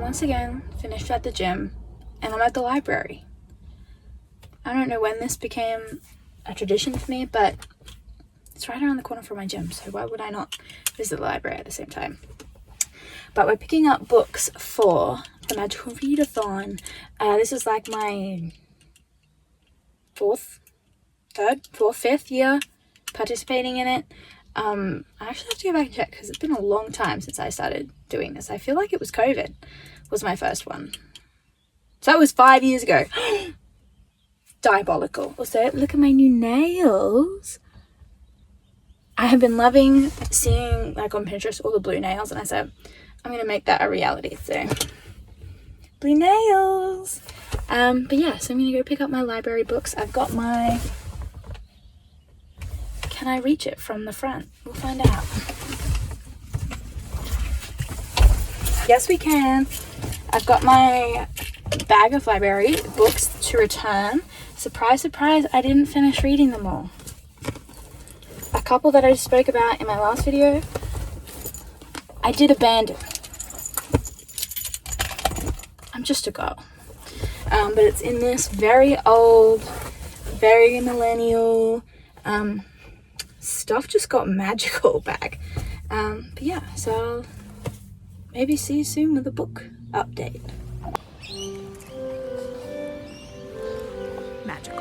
Once again finished at the gym and I'm at the library. I don't know when this became a tradition for me, but it's right around the corner from my gym, so why would I not visit the library at the same time? But we're picking up books for the Magical Readathon. This is like my fifth year participating in it. I actually have to go back and check because it's been a long time since I started doing this. I feel like it was COVID was my first one. So that was 5 years ago. Diabolical. Also, look at my new nails. I have been loving seeing like on Pinterest all the blue nails, and I said I'm gonna make that a reality. So blue nails. But yeah, so I'm gonna go pick up my library books. I've got my, can I reach it from the front? We'll find out. Yes, we can. I've got my bag of library books to return. Surprise, surprise, I didn't finish reading them all. A couple that I spoke about in my last video, I did abandon. I'm just a girl. But it's in this very old, very millennial, stuff just got magical bag. But yeah, so I'll maybe see you soon with a book update. Magical.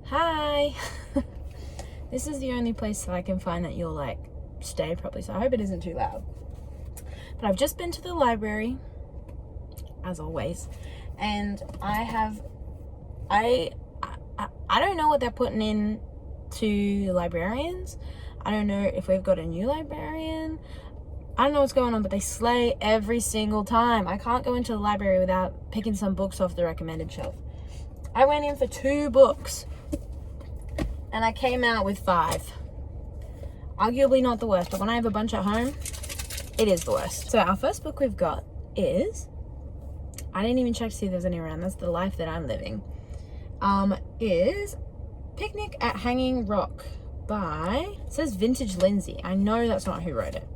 Hi. This is the only place that I can find that you'll like stay properly, so I hope it isn't too loud. But I've just been to the library. as always. And I don't know what they're putting in to librarians. I don't know if we've got a new librarian. I don't know what's going on, but they slay every single time. I can't go into the library without picking some books off the recommended shelf. I went in for 2 books and I came out with 5. Arguably not the worst, but when I have a bunch at home, it is the worst. So our first book we've got is, I didn't even check to see if there's any around. That's the life that I'm living. Is Picnic at Hanging Rock by, it says Vintage Lindsay. I know that's not who wrote it.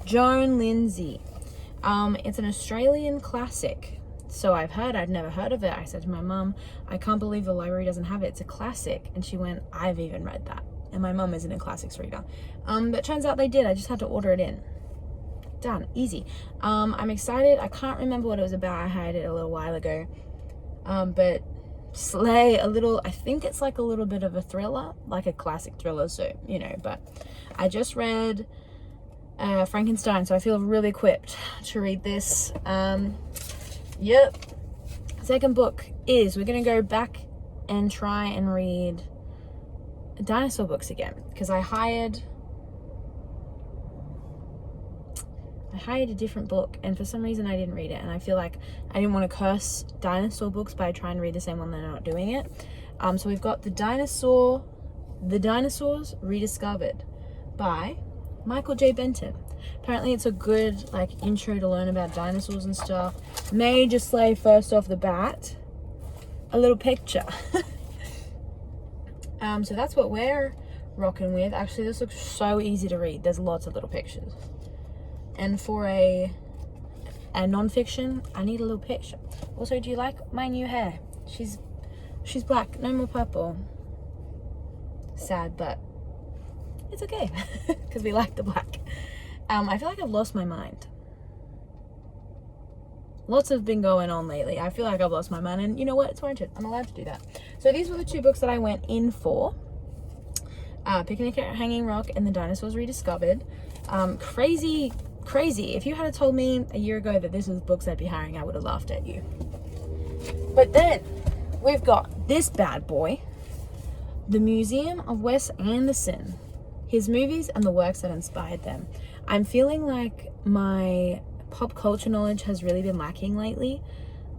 Joan Lindsay. It's an Australian classic. So I've heard, I'd never heard of it. I said to my mum, I can't believe the library doesn't have it. It's a classic. And she went, I've even read that. And my mum isn't a classics reader. But it turns out they did. I just had to order it in. Done. Easy. I'm excited. I can't remember what it was about. I had it a little while ago. But slay a little, I think it's like a little bit of a thriller, like a classic thriller. So, you know, but I just read Frankenstein. So I feel really equipped to read this. Yep. Second book is, we're going to go back and try and read dinosaur books again, because I hired a different book and for some reason I didn't read it, and I feel like I didn't want to curse dinosaur books by trying to read the same one. They're not doing it. So we've got The Dinosaurs Rediscovered by Michael J. Benton. Apparently it's a good like intro to learn about dinosaurs and stuff. May just slay first off the bat a little picture. So that's what we're rocking with. Actually, this looks so easy to read. There's lots of little pictures. And for a non-fiction, I need a little picture. Also, do you like my new hair? She's black, no more purple. Sad, but it's okay because we like the black. I feel like I've lost my mind. Lots have been going on lately. I feel like I've lost my mind, and you know what? It's warranted. I'm allowed to do that. So these were the 2 books that I went in for. Picnic at Hanging Rock and The Dinosaurs Rediscovered. Crazy. If you had told me a year ago that this was books I'd be hiring, I would have laughed at you. But then we've got this bad boy, The Museum of Wes Anderson, his movies and the works that inspired them. I'm feeling like my pop culture knowledge has really been lacking lately.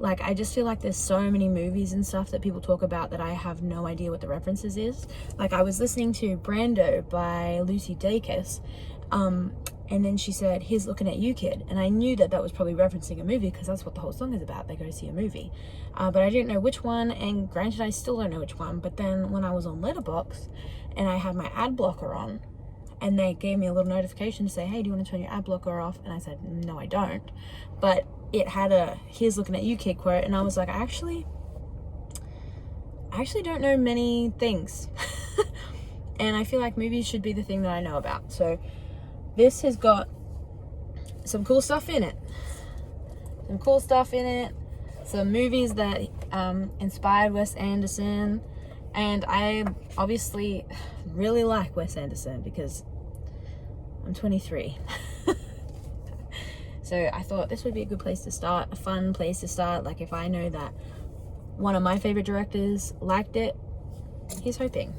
Like, I just feel like there's so many movies and stuff that people talk about that I have no idea what the references is. Like, I was listening to Brando by Lucy Dacus, and then she said, "Here's Looking at You, Kid." And I knew that was probably referencing a movie because that's what the whole song is about. They go to see a movie. But I didn't know which one, and granted, I still don't know which one. But then when I was on Letterboxd and I had my ad blocker on, and they gave me a little notification to say, "Hey, do you want to turn your ad blocker off?" And I said, "No, I don't." But it had a "Here's Looking at You, Kid" quote, and I was like, I actually don't know many things. And I feel like movies should be the thing that I know about. So this has got some cool stuff in it. Some movies that inspired Wes Anderson. And I obviously really like Wes Anderson because I'm 23. So I thought this would be a good place to start, a fun place to start. Like, if I know that one of my favorite directors liked it, he's hoping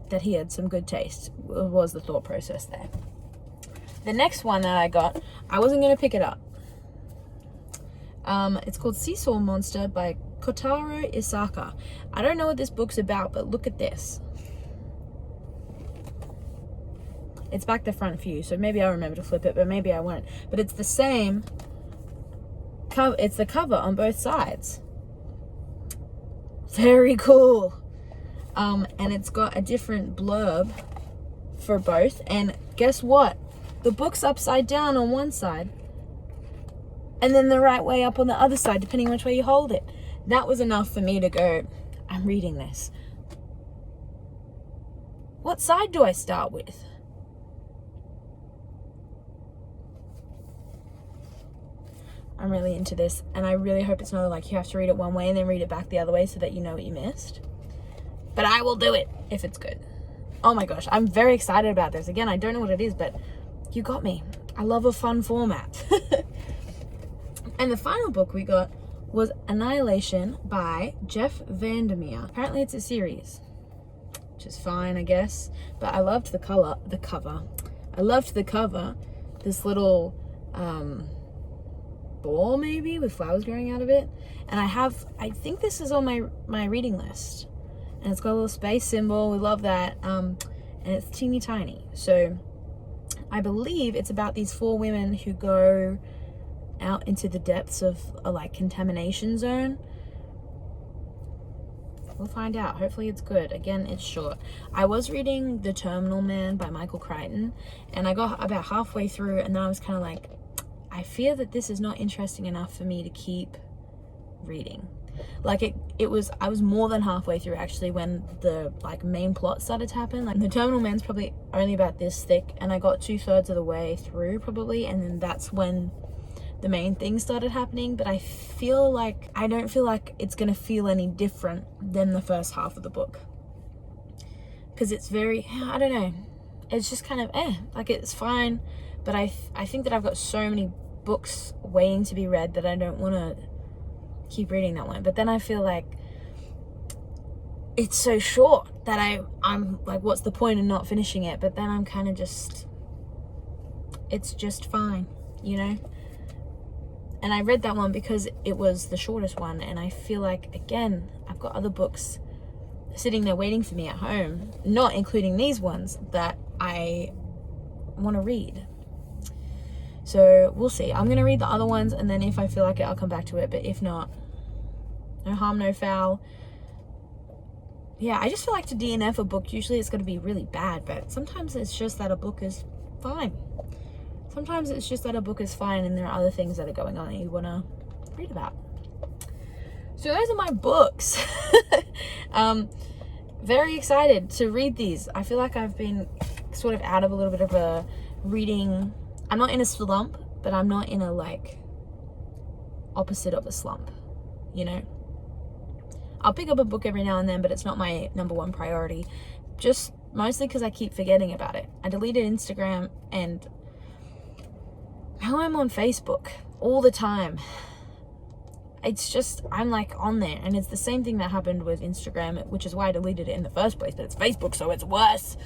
that he had some good taste, was the thought process there. The next one that I got, I wasn't going to pick it up. It's called Seesaw Monster by Kotaro Isaka. I don't know what this book's about, but look at this. It's back the front view, so maybe I'll remember to flip it, but maybe I won't. But it's the same cover. It's the cover on both sides. Very cool. And it's got a different blurb for both. And guess what? The book's upside down on one side, and then the right way up on the other side, depending on which way you hold it. That was enough for me to go, I'm reading this. What side do I start with? I'm really into this, and I really hope it's not like you have to read it one way and then read it back the other way so that you know what you missed. But I will do it if it's good. Oh my gosh, I'm very excited about this. Again, I don't know what it is, but you got me. I love a fun format. And the final book we got was Annihilation by Jeff Vandermeer. Apparently it's a series, which is fine, I guess. But I loved the cover. I loved the cover. This little ball maybe with flowers growing out of it. And I think this is on my reading list. And it's got a little space symbol. We love that. And it's teeny tiny. So I believe it's about these 4 women who go out into the depths of a like contamination zone. We'll find out. Hopefully it's good. Again, it's short. I was reading The Terminal Man by Michael Crichton, and I got about halfway through, and then I was kind of like, I fear that this is not interesting enough for me to keep reading. Like I was more than halfway through actually when the like main plot started to happen. Like The Terminal Man's probably only about this thick, and I got 2/3 of the way through probably, and then that's when the main thing started happening. But I don't feel like it's gonna feel any different than the first half of the book, because it's very, I don't know, it's just kind of like it's fine, but I think that I've got so many books waiting to be read that I don't want to keep reading that one. But then I feel like it's so short that I'm like, what's the point in not finishing it? But then I'm kind of just, it's just fine, you know. And I read that one because it was the shortest one, and I feel like, again, I've got other books sitting there waiting for me at home, not including these ones, that I want to read. So we'll see. I'm going to read the other ones, and then if I feel like it, I'll come back to it. But if not, no harm, no foul. Yeah, I just feel like to DNF a book, usually it's going to be really bad, but sometimes it's just that a book is fine. Sometimes it's just that a book is fine and there are other things that are going on that you want to read about. So those are my books. Very excited to read these. I feel like I've been sort of out of a little bit of a reading. I'm not in a slump, but I'm not in a like opposite of a slump, you know. I'll pick up a book every now and then, but it's not my number one priority. Just mostly because I keep forgetting about it. I deleted Instagram, and now I'm on Facebook all the time. It's just, I'm like on there, and it's the same thing that happened with Instagram, which is why I deleted it in the first place, but it's Facebook, so it's worse.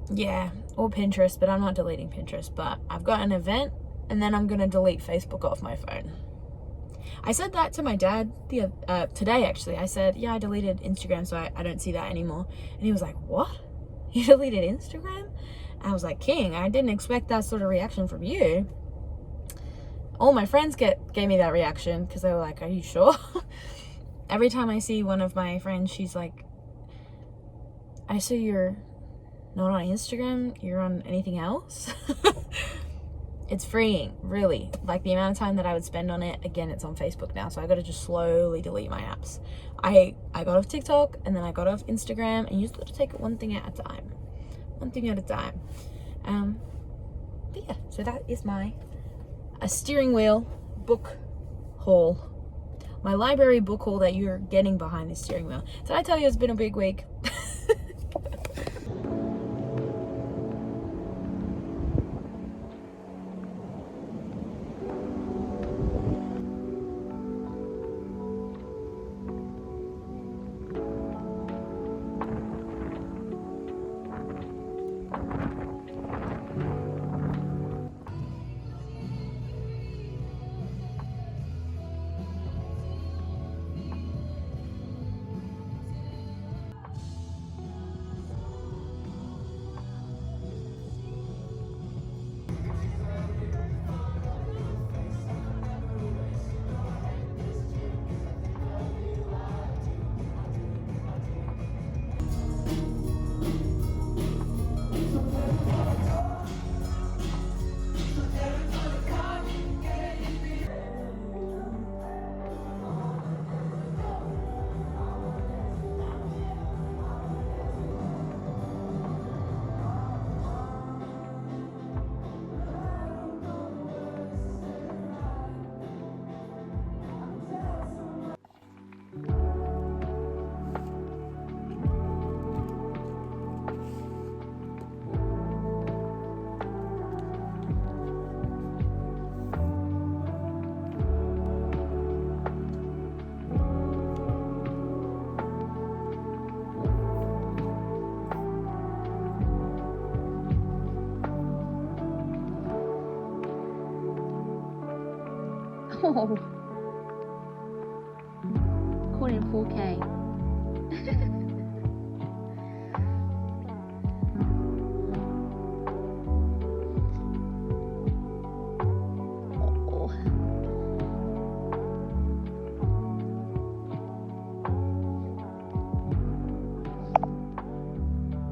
Yeah, or Pinterest, but I'm not deleting Pinterest. But I've got an event, and then I'm gonna delete Facebook off my phone. I said that to my dad today, actually. I said, yeah, I deleted Instagram, so I don't see that anymore. And he was like, what? You deleted Instagram? I was like, King, I didn't expect that sort of reaction from you. All my friends gave me that reaction, because they were like, are you sure? Every time I see one of my friends, she's like, I see you're not on Instagram, you're on anything else? It's freeing, really. Like, the amount of time that I would spend on it, again, it's on Facebook now, so I gotta just slowly delete my apps. I got off TikTok, and then I got off Instagram, and you just gotta take it one thing at a time. One thing at a time. But yeah, so that is a steering wheel book haul. My library book haul that you're getting behind the steering wheel. Did I tell you it's been a big week? Oh, caught in 4K. Oh.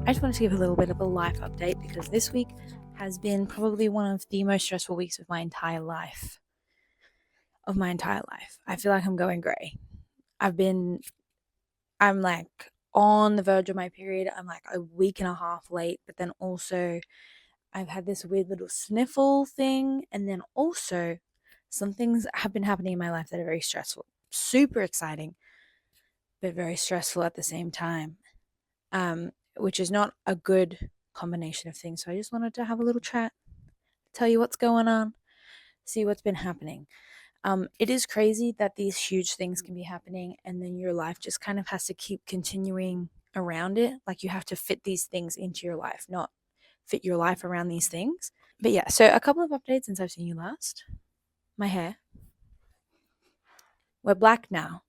I just wanted to give a little bit of a life update because this week has been probably one of the most stressful weeks of my entire life. I feel like I'm going grey. I'm like on the verge of my period. I'm like a week and a half late, but then also I've had this weird little sniffle thing. And then also some things have been happening in my life that are very stressful, super exciting, but very stressful at the same time, which is not a good combination of things. So I just wanted to have a little chat, tell you what's going on, see what's been happening. It is crazy that these huge things can be happening and then your life just kind of has to keep continuing around it. Like you have to fit these things into your life, not fit your life around these things. But yeah, so a couple of updates since I've seen you last. My hair. We're black now.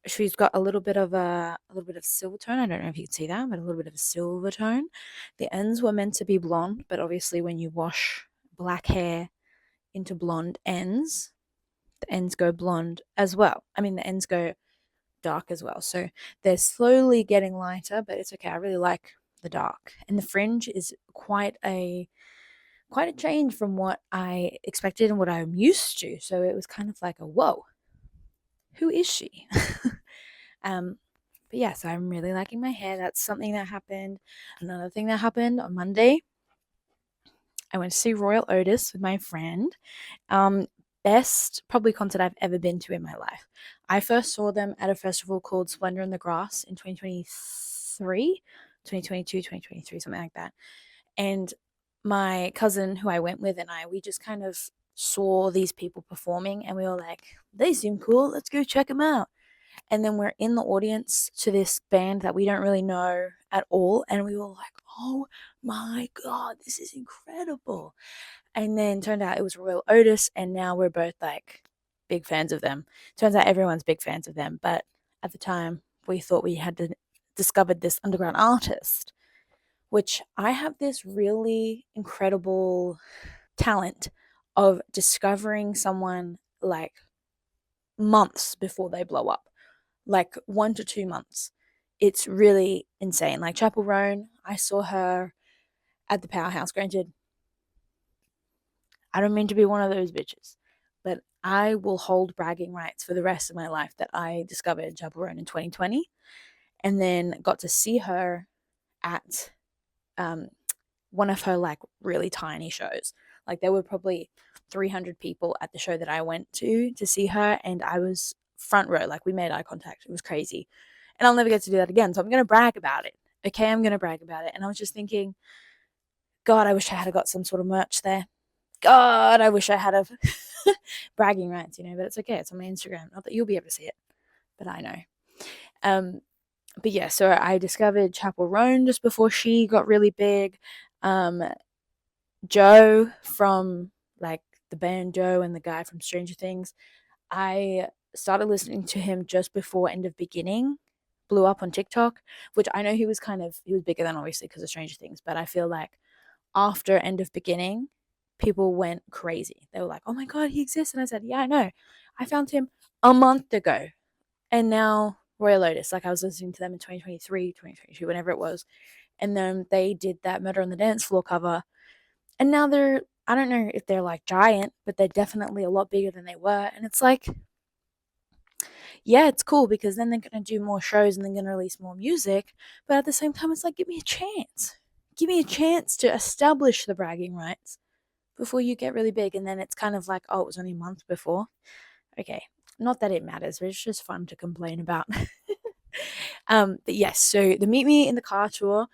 She's got a little bit of silver tone. I don't know if you can see that, but a little bit of a silver tone. The ends were meant to be blonde, but obviously when you wash black hair into blonde ends, the ends go blonde as well. I mean, the ends go dark as well. So they're slowly getting lighter, but it's okay. I really like the dark. And the fringe is quite a change from what I expected and what I'm used to. So it was kind of like a whoa, who is she? But yeah, so I'm really liking my hair. That's something that happened. Another thing that happened on Monday, I went to see Royal Otis with my friend. Best probably concert I've ever been to in my life. I first saw them at a festival called Splendor in the Grass in 2023, 2022, 2023, something like that. And my cousin who I went with and we just kind of saw these people performing and we were like, they seem cool. Let's go check them out. And then we're in the audience to this band that we don't really know at all. And we were like, oh my God, this is incredible. And then turned out it was Royal Otis. And now we're both like big fans of them. Turns out everyone's big fans of them. But at the time, we thought we had discovered this underground artist, which I have this really incredible talent of discovering someone like months before they blow up. Like 1 to 2 months. It's really insane. Like Chapel Roan, I saw her at the Powerhouse. Granted, I don't mean to be one of those bitches, but I will hold bragging rights for the rest of my life that I discovered Chapel Roan in 2020 and then got to see her at one of her like really tiny shows. Like there were probably 300 people at the show that I went to see her, and I was front row. Like we made eye contact. It was crazy. And I'll never get to do that again. So I'm going to brag about it. Okay, I'm going to brag about it. And I was just thinking, God, I wish I had got some sort of merch there. God, I wish I had a bragging rights, but it's okay. It's on my Instagram. Not that you'll be able to see it, but I know. But yeah, so I discovered Chapel Roan just before she got really big. Joe from like the band Joe and the guy from Stranger Things. I started listening to him just before End of Beginning blew up on TikTok, which I know he was bigger than obviously because of Stranger Things, but I feel like after End of Beginning, people went crazy. They were like, oh my God, he exists. And I said, yeah, I know. I found him a month ago. And now Royal Lotus, like I was listening to them in 2023, 2022, whenever it was. And then they did that Murder on the Dance Floor cover. And now I don't know if they're like giant, but they're definitely a lot bigger than they were. And it's like, yeah, it's cool because then they're going to do more shows and they're going to release more music. But at the same time, it's like, give me a chance. Give me a chance to establish the bragging rights before you get really big. And then it's kind of like, oh, it was only a month before. Okay. Not that it matters, but it's just fun to complain about. But yes, so the Meet Me in the Car tour,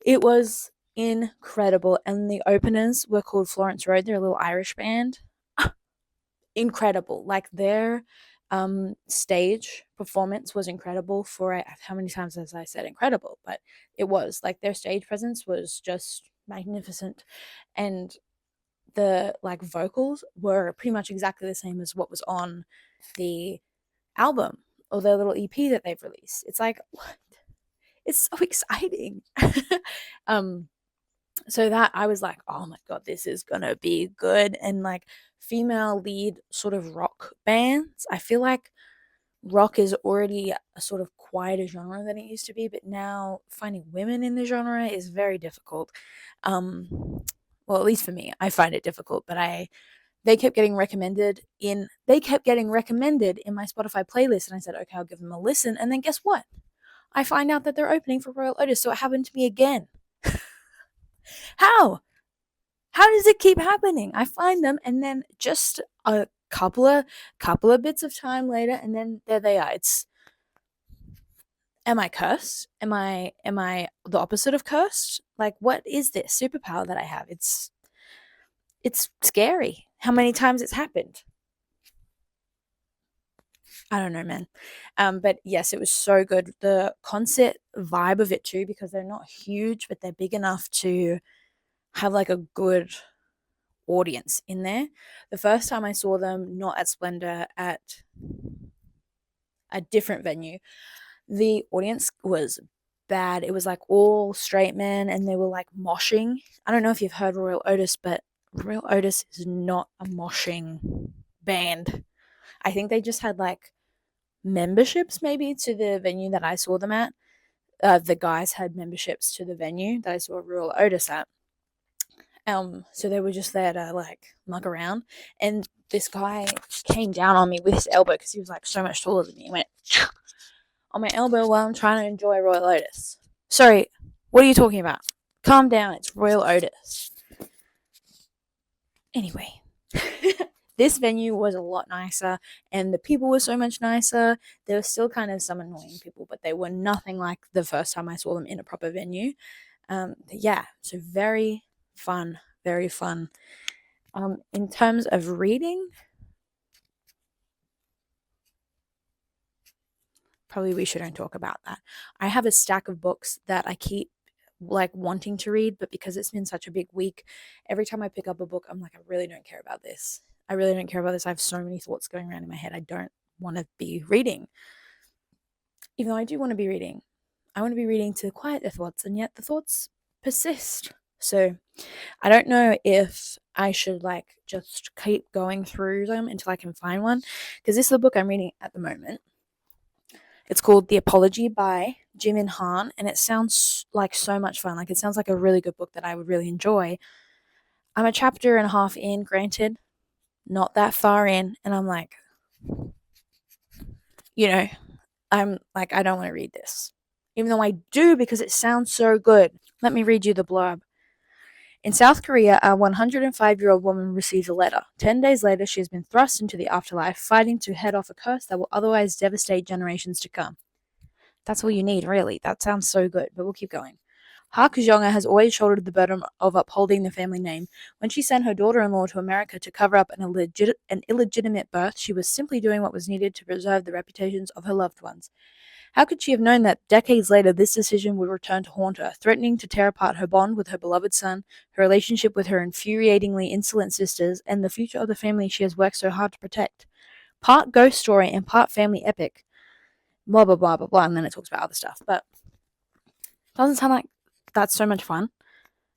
it was incredible. And the openers were called Florence Road. They're a little Irish band. Incredible. Like their stage performance was incredible for how many times as I said incredible, but it was like their stage presence was just magnificent. And the like vocals were pretty much exactly the same as what was on the album or the little EP that they've released. It's like, what? It's so exciting. So that I was like, oh my god, this is gonna be good. And like female lead sort of rock bands, I feel like rock is already a sort of quieter genre than it used to be, but now finding women in the genre is very difficult. Well, at least for me, I find it difficult, but they kept getting recommended in my Spotify playlist, and I said, okay, I'll give them a listen. And then guess what? I find out that they're opening for Royal Otis, so it happened to me again. How? How does it keep happening? I find them, and then just a couple of bits of time later, and then there they are. Am I cursed? Am I the opposite of cursed? Like, what is this superpower that I have? It's scary how many times it's happened. I don't know, man. But yes, it was so good. The concert vibe of it too, because they're not huge, but they're big enough to have like a good audience in there. The first time I saw them, not at Splendor, at a different venue, the audience was bad. It was like all straight men, and they were like moshing. I don't know if you've heard Royal Otis, but Royal Otis is not a moshing band. I think they just had like memberships maybe to the venue that I saw them at. The guys had memberships to the venue that I saw Royal Otis at. So they were just there to like mug around, and this guy came down on me with his elbow because he was like so much taller than me. He went on my elbow while I'm trying to enjoy Royal Otis. Sorry, what are you talking about? Calm down, it's Royal Otis. Anyway, this venue was a lot nicer, and the people were so much nicer. There were still kind of some annoying people, but they were nothing like the first time I saw them in a proper venue. Yeah, so very fun, very fun. In terms of reading, probably we shouldn't talk about that. I have a stack of books that I keep like wanting to read, but because it's been such a big week, every time I pick up a book, I'm like, I really don't care about this. I really don't care about this. I have so many thoughts going around in my head. I don't want to be reading. Even though I do want to be reading, I want to be reading to quiet the thoughts, and yet the thoughts persist. So I don't know if I should like just keep going through them until I can find one, because this is the book I'm reading at the moment. It's called The Apology by Jimin Han, and it sounds like so much fun. Like, it sounds like a really good book that I would really enjoy. I'm a chapter and a half in, granted, not that far in, and I'm like, I'm like, I don't want to read this. Even though I do, because it sounds so good. Let me read you the blurb. In South Korea, a 105-year-old woman receives a letter. 10 days later, she has been thrust into the afterlife, fighting to head off a curse that will otherwise devastate generations to come. That's all you need, really. That sounds so good, but we'll keep going. Park Jong-a has always shouldered the burden of upholding the family name. When she sent her daughter-in-law to America to cover up an illegitimate birth, she was simply doing what was needed to preserve the reputations of her loved ones. How could she have known that decades later this decision would return to haunt her, threatening to tear apart her bond with her beloved son, her relationship with her infuriatingly insolent sisters, and the future of the family she has worked so hard to protect? Part ghost story and part family epic. Blah, blah, blah, blah, blah. And then it talks about other stuff. But doesn't sound like that's so much fun.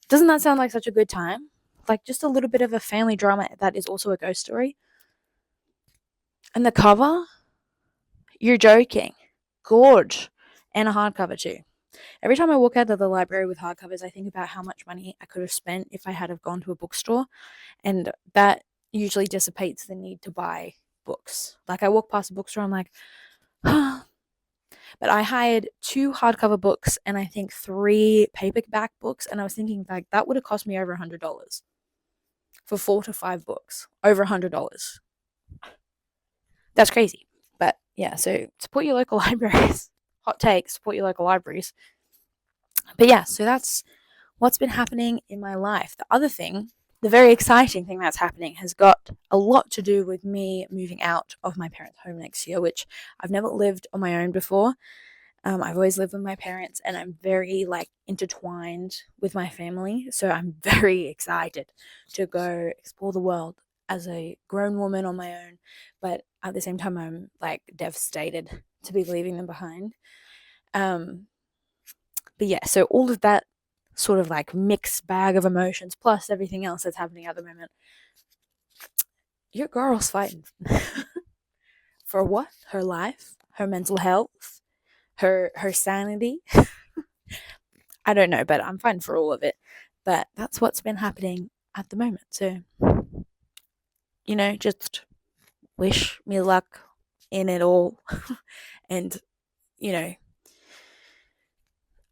Doesn't that sound like such a good time? Like just a little bit of a family drama that is also a ghost story. And the cover? You're joking. Gorge. And a hardcover too. Every time I walk out of the library with hardcovers, I think about how much money I could have spent if I had have gone to a bookstore, and that usually dissipates the need to buy books. Like, I walk past a bookstore, I'm like, but I hired 2 hardcover books and I think 3 paperback books, and I was thinking like that would have cost me over $100 for 4 to 5 books. Over $100. That's crazy. But yeah, so support your local libraries. Hot take, support your local libraries. But yeah, so that's what's been happening in my life. The other thing, the very exciting thing that's happening, has got a lot to do with me moving out of my parents' home next year, which I've never lived on my own before. I've always lived with my parents, and I'm very like intertwined with my family. So I'm very excited to go explore the world as a grown woman on my own. But at the same time, I'm like devastated to be leaving them behind. But yeah, so all of that sort of like mixed bag of emotions, plus everything else that's happening at the moment. Your girl's fighting for what? Her life, her mental health, her sanity. I don't know, but I'm fine for all of it. But that's what's been happening at the moment. So, just wish me luck in it all. And, you know,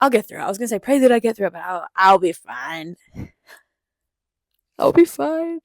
I'll get through it. I was going to say, pray that I get through it, but I'll be fine. I'll be fine.